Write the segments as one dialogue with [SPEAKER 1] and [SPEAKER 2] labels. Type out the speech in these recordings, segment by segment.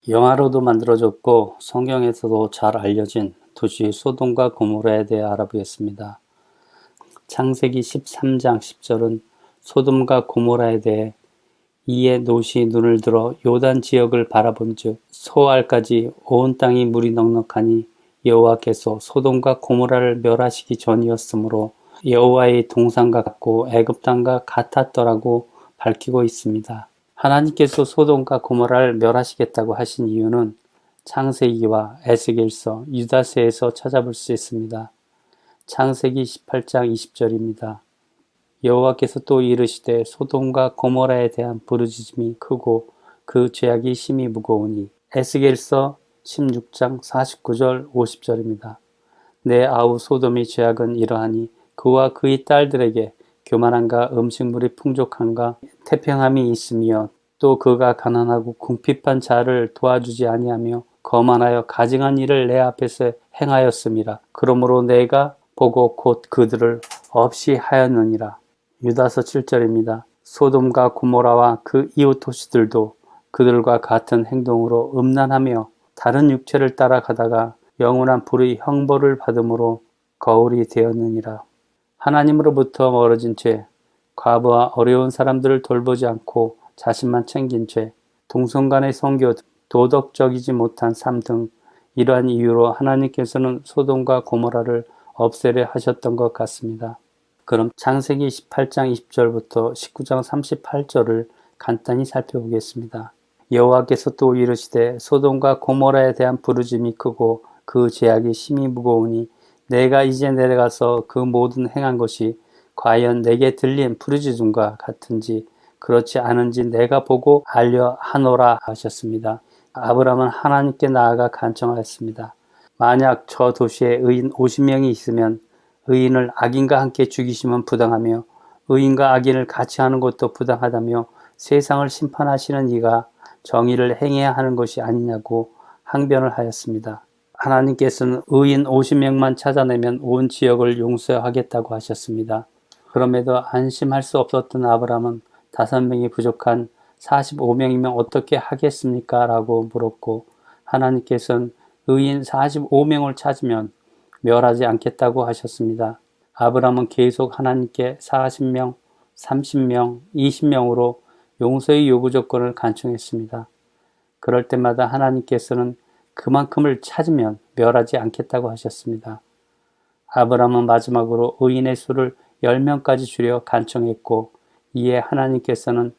[SPEAKER 1] 영화로도 만들어졌고 성경에서도 잘 알려진 도시 소돔과 고모라에 대해 알아보겠습니다. 창세기 13장 10절은 소돔과 고모라에 대해 이에 롯이 눈을 들어 요단 지역을 바라본즉 소알까지 온 땅이 물이 넉넉하니 여호와께서 소돔과 고모라를 멸하시기 전이었으므로 여호와의 동산과 같고 애굽 땅과 같았더라고 밝히고 있습니다. 하나님께서 소돔과 고모라를 멸하시겠다고 하신 이유는 창세기와 에스겔서, 유다서에서 찾아볼 수 있습니다. 창세기 18장 20절입니다. 여호와께서 또 이르시되 소돔과 고모라에 대한 부르짖음이 크고 그 죄악이 심히 무거우니. 에스겔서 16장 49절 50절입니다. 내 아우 소돔의 죄악은 이러하니 그와 그의 딸들에게 교만함과 음식물이 풍족함과 태평함이 있으며 또 그가 가난하고 궁핍한 자를 도와주지 아니하며 거만하여 가증한 일을 내 앞에서 행하였음이라. 그러므로 내가 보고 곧 그들을 없이 하였느니라. 유다서 7절입니다. 소돔과 고모라와 그 이웃 도시들도 그들과 같은 행동으로 음란하며 다른 육체를 따라가다가 영원한 불의 형벌을 받음으로 거울이 되었느니라. 하나님으로부터 멀어진 죄, 과부와 어려운 사람들을 돌보지 않고 자신만 챙긴 죄, 동성간의 성교, 도덕적이지 못한 삶 등 이러한 이유로 하나님께서는 소돔과 고모라를 없애려 하셨던 것 같습니다. 그럼 창세기 18장 20절부터 19장 38절을 간단히 살펴보겠습니다. 여호와께서 또 이르시되 소돔과 고모라에 대한 부르짐이 크고 그 죄악이 심히 무거우니 내가 이제 내려가서 그 모든 행한 것이 과연 내게 들린 부르짖음과 같은지 그렇지 않은지 내가 보고 알려 하노라 하셨습니다. 아브라함은 하나님께 나아가 간청하였습니다. 만약 저 도시에 의인 50명이 있으면 의인을 악인과 함께 죽이시면 부당하며 의인과 악인을 같이 하는 것도 부당하다며 세상을 심판하시는 이가 정의를 행해야 하는 것이 아니냐고 항변을 하였습니다. 하나님께서는 의인 50명만 찾아내면 온 지역을 용서하겠다고 하셨습니다. 그럼에도 안심할 수 없었던 아브라함은 5명이 부족한 45명이면 어떻게 하겠습니까? 라고 물었고 하나님께서는 의인 45명을 찾으면 멸하지 않겠다고 하셨습니다. 아브라함은 계속 하나님께 40명, 30명, 20명으로 용서의 요구 조건을 간청했습니다. 그럴 때마다 하나님께서는 그만큼을 찾으면 멸하지 않겠다고 하셨습니다. 아브라함은 마지막으로 의인의 수를 10명까지 줄여 간청했고 이에 하나님께서는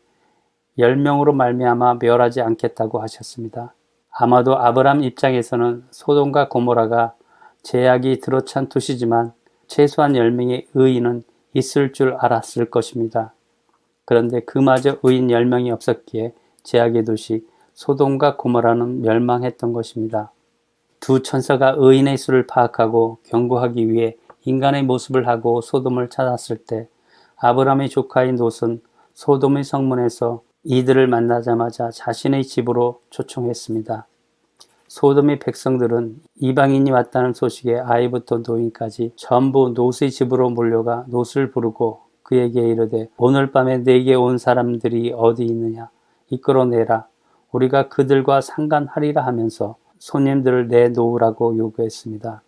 [SPEAKER 1] 10명으로 말미암아 멸하지 않겠다고 하셨습니다. 아마도 아브라함 입장에서는 소돔과 고모라가 죄악이 들어찬 도시지만 최소한 10명의 의인은 있을 줄 알았을 것입니다. 그런데 그마저 의인 10명이 없었기에 죄악의 도시 소돔과 고모라는 멸망했던 것입니다. 두 천사가 의인의 수를 파악하고 경고하기 위해 인간의 모습을 하고 소돔을 찾았을 때 아브라함의 조카인 롯은 소돔의 성문에서 이들을 만나자마자 자신의 집으로 초청했습니다. 소돔의 백성들은 이방인이 왔다는 소식에 아이부터 노인까지 전부 롯의 집으로 몰려가 롯을 부르고 그에게 이르되 오늘 밤에 내게 온 사람들이 어디 있느냐 이끌어내라 우리가 그들과 상관하리라 하면서 손님들을 내놓으라고 요구했습니다.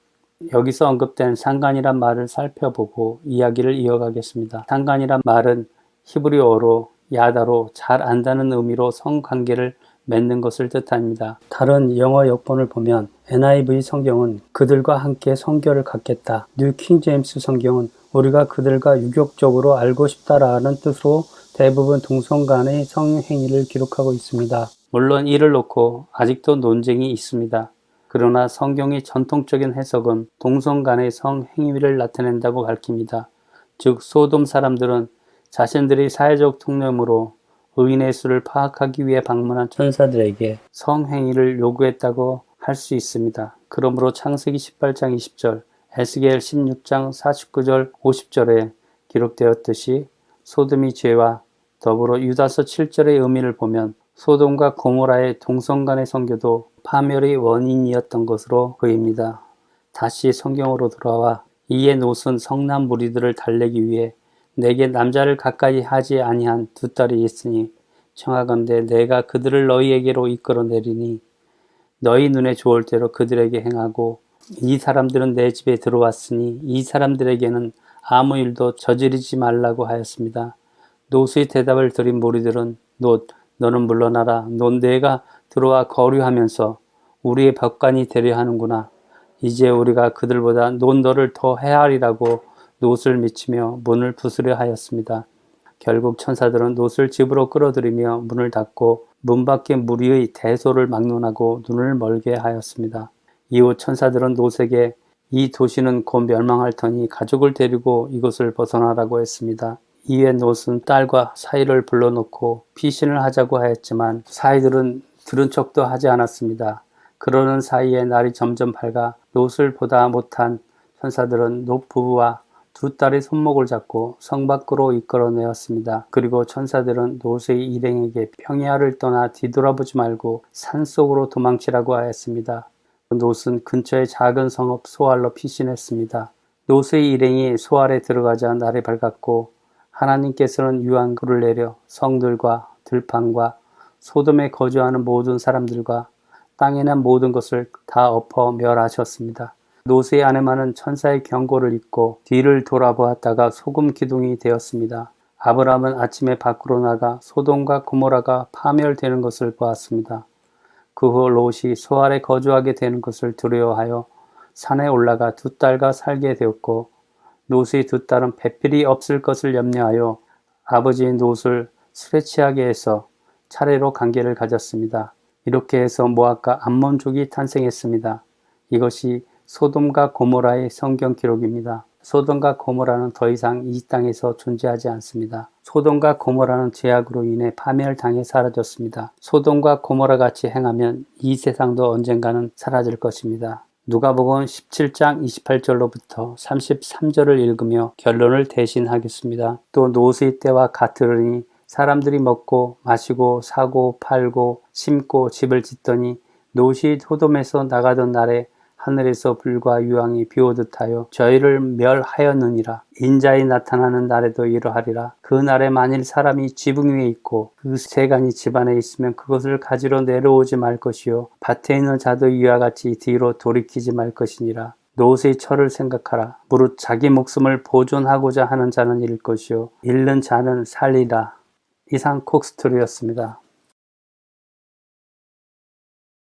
[SPEAKER 1] 여기서 언급된 상관이란 말을 살펴보고 이야기를 이어가겠습니다. 상관이란 말은 히브리어로 야다로 잘 안다는 의미로 성관계를 맺는 것을 뜻합니다. 다른 영어 역본을 보면 NIV 성경은 그들과 함께 성결을 갖겠다. 뉴 킹제임스 성경은 우리가 그들과 유격적으로 알고 싶다라는 뜻으로 대부분 동성 간의 성행위를 기록하고 있습니다. 물론 이를 놓고 아직도 논쟁이 있습니다. 그러나 성경의 전통적인 해석은 동성 간의 성행위를 나타낸다고 밝힙니다. 즉 소돔 사람들은 자신들의 사회적 통념으로 의인의 수를 파악하기 위해 방문한 천사들에게 성행위를 요구했다고 할 수 있습니다. 그러므로 창세기 18장 20절, 에스겔 16장 49절 50절에 기록되었듯이 소돔의 죄와 더불어 유다서 7절의 의미를 보면 소돔과 고모라의 동성 간의 성교도 파멸의 원인이었던 것으로 보입니다. 다시 성경으로 돌아와 이에 롯은 성난 무리들을 달래기 위해 내게 남자를 가까이 하지 아니한 두 딸이 있으니 청하건대 내가 그들을 너희에게로 이끌어내리니 너희 눈에 좋을 대로 그들에게 행하고 이 사람들은 내 집에 들어왔으니 이 사람들에게는 아무 일도 저지르지 말라고 하였습니다. 롯의 대답을 들은 무리들은 롯 너는 물러나라. 넌 내가 들어와 거류하면서 우리의 법관이 되려 하는구나. 이제 우리가 그들보다 롯 너를 더 해하리라고 롯을 미치며 문을 부수려 하였습니다. 결국 천사들은 롯을 집으로 끌어들이며 문을 닫고 문 밖에 무리의 대소를 막론하고 눈을 멀게 하였습니다. 이후 천사들은 롯에게 이 도시는 곧 멸망할 터니 가족을 데리고 이곳을 벗어나라고 했습니다. 이에 롯은 딸과 사이를 불러놓고 피신을 하자고 하였지만 사이들은 들은 척도 하지 않았습니다. 그러는 사이에 날이 점점 밝아 롯을 보다 못한 천사들은 롯 부부와 두 딸의 손목을 잡고 성 밖으로 이끌어내었습니다. 그리고 천사들은 롯의 일행에게 평야를 떠나 뒤돌아보지 말고 산속으로 도망치라고 하였습니다. 롯은 근처의 작은 성읍 소알로 피신했습니다. 롯의 일행이 소알에 들어가자 날이 밝았고 하나님께서는 유황불을 내려 성들과 들판과 소돔에 거주하는 모든 사람들과 땅에 난 모든 것을 다 엎어 멸하셨습니다. 롯의 아내마는 천사의 경고를 잊고 뒤를 돌아보았다가 소금 기둥이 되었습니다. 아브라함은 아침에 밖으로 나가 소돔과 고모라가 파멸되는 것을 보았습니다. 그 후 롯이 소알에 거주하게 되는 것을 두려워하여 산에 올라가 두 딸과 살게 되었고 롯의 두 딸은 배필이 없을 것을 염려하여 아버지인 롯을 술에 취하게 해서 차례로 관계를 가졌습니다. 이렇게 해서 모압과 암몬족이 탄생했습니다. 이것이 소돔과 고모라의 성경 기록입니다. 소돔과 고모라는 더 이상 이 땅에서 존재하지 않습니다. 소돔과 고모라는 죄악으로 인해 파멸당해 사라졌습니다. 소돔과 고모라 같이 행하면 이 세상도 언젠가는 사라질 것입니다. 누가복음 17장 28절로부터 33절을 읽으며 결론을 대신하겠습니다. 또 롯의 때와 같으리니 사람들이 먹고 마시고 사고 팔고 심고 집을 짓더니 롯이 소돔에서 나가던 날에 하늘에서 불과 유황이 비오듯 하여 저희를 멸하였느니라. 인자의 나타나는 날에도 이러하리라. 그 날에 만일 사람이 지붕 위에 있고 그 세간이 집안에 있으면 그것을 가지러 내려오지 말 것이요 밭에 있는 자도 이와 같이 뒤로 돌이키지 말 것이니라. 롯의 철을 생각하라. 무릇 자기 목숨을 보존하고자 하는 자는 잃을 것이요 잃는 자는 살리라. 이상 콕스토리였습니다.